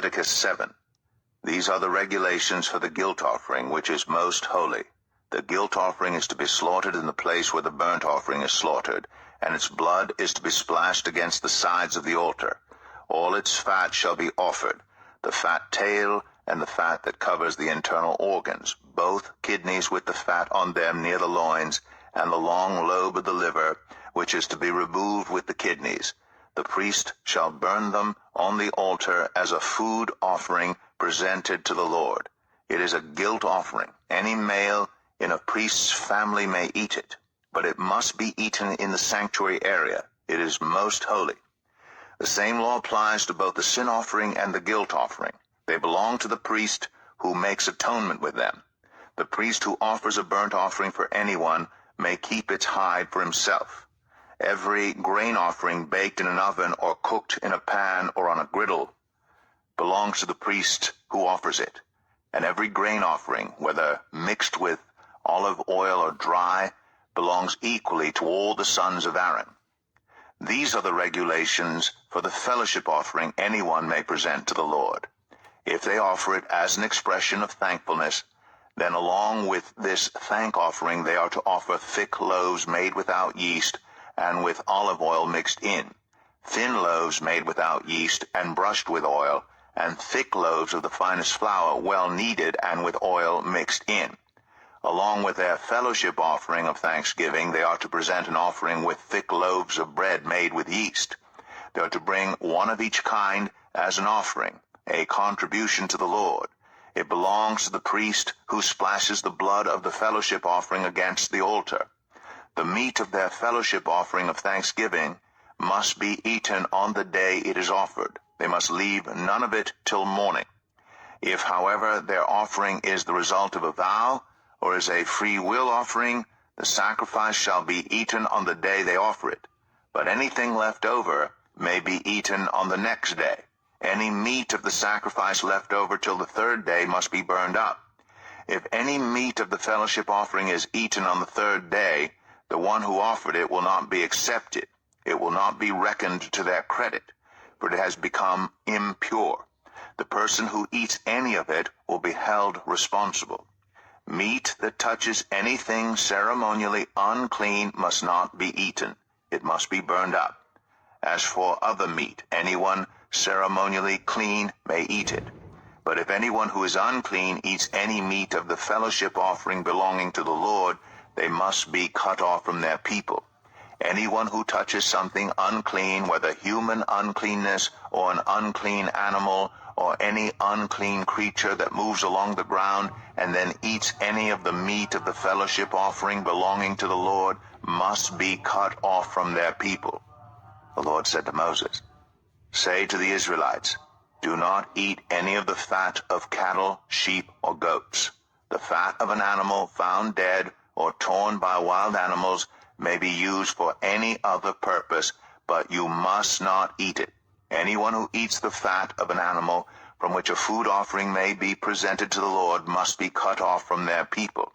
Leviticus 7. These are the regulations for the guilt offering, which is most holy. The guilt offering is to be slaughtered in the place where the burnt offering is slaughtered, and its blood is to be splashed against the sides of the altar. All its fat shall be offered, the fat tail and the fat that covers the internal organs, both kidneys with the fat on them near the loins, and the long lobe of the liver, which is to be removed with the kidneys. The priest shall burn them on the altar as a food offering presented to the Lord. It is a guilt offering. Any male in a priest's family may eat it, but it must be eaten in the sanctuary area. It is most holy. The same law applies to both the sin offering and the guilt offering. They belong to the priest who makes atonement with them. The priest who offers a burnt offering for anyone may keep its hide for himself. Every grain offering baked in an oven or cooked in a pan or on a griddle belongs to the priest who offers it, and every grain offering, whether mixed with olive oil or dry, belongs equally to all the sons of Aaron. These are the regulations for the fellowship offering anyone may present to the Lord. If they offer it as an expression of thankfulness, then along with this thank offering they are to offer thick loaves made without yeast and with olive oil mixed in, thin loaves made without yeast and brushed with oil, and thick loaves of the finest flour well kneaded and with oil mixed in. Along with their fellowship offering of thanksgiving, they are to present an offering with thick loaves of bread made with yeast. They are to bring one of each kind as an offering, a contribution to the Lord. It belongs to the priest who splashes the blood of the fellowship offering against the altar. The meat of their fellowship offering of thanksgiving must be eaten on the day it is offered. They must leave none of it till morning. If, however, their offering is the result of a vow or is a free will offering, the sacrifice shall be eaten on the day they offer it, but anything left over may be eaten on the next day. Any meat of the sacrifice left over till the third day must be burned up. If any meat of the fellowship offering is eaten on the third day, the one who offered it will not be accepted. It will not be reckoned to their credit, for it has become impure. The person who eats any of it will be held responsible. Meat that touches anything ceremonially unclean must not be eaten. It must be burned up. As for other meat, anyone ceremonially clean may eat it. But if anyone who is unclean eats any meat of the fellowship offering belonging to the Lord, they must be cut off from their people. Anyone who touches something unclean, whether human uncleanness or an unclean animal or any unclean creature that moves along the ground, and then eats any of the meat of the fellowship offering belonging to the Lord, must be cut off from their people. The Lord said to Moses, "Say to the Israelites, do not eat any of the fat of cattle, sheep, or goats. The fat of an animal found dead or torn by wild animals may be used for any other purpose, but you must not eat it. Anyone who eats the fat of an animal from which a food offering may be presented to the Lord must be cut off from their people.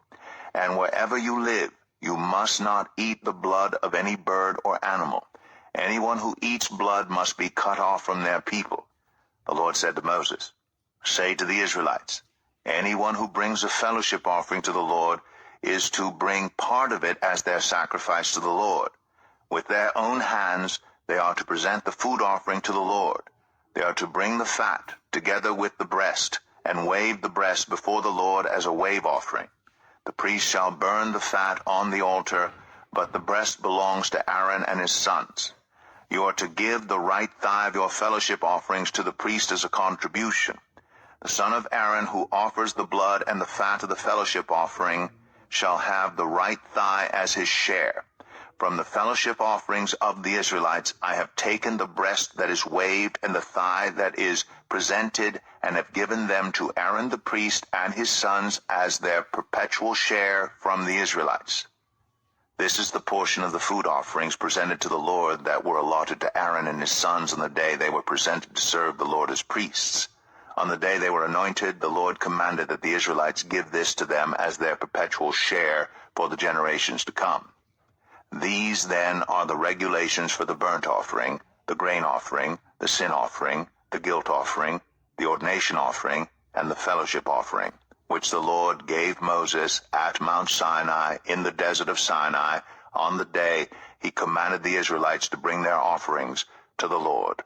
And wherever you live, you must not eat the blood of any bird or animal. Anyone who eats blood must be cut off from their people." The Lord said to Moses, "Say to the Israelites, anyone who brings a fellowship offering to the Lord is to bring part of it as their sacrifice to the Lord. With their own hands they are to present the food offering to the Lord. They are to bring the fat together with the breast and wave the breast before the Lord as a wave offering. The priest shall burn the fat on the altar, but the breast belongs to Aaron and his sons. You are to give the right thigh of your fellowship offerings to the priest as a contribution. The son of Aaron who offers the blood and the fat of the fellowship offering shall have the right thigh as his share. From the fellowship offerings of the Israelites I have taken the breast that is waved and the thigh that is presented, and have given them to Aaron the priest and his sons as their perpetual share from the Israelites. This is the portion of the food offerings presented to the Lord that were allotted to Aaron and his sons on the day they were presented to serve the Lord as priests. On the day they were anointed, the Lord commanded that the Israelites give this to them as their perpetual share for the generations to come. These, then, are the regulations for the burnt offering, the grain offering, the sin offering, the guilt offering, the ordination offering, and the fellowship offering, which the Lord gave Moses at Mount Sinai in the desert of Sinai on the day he commanded the Israelites to bring their offerings to the Lord.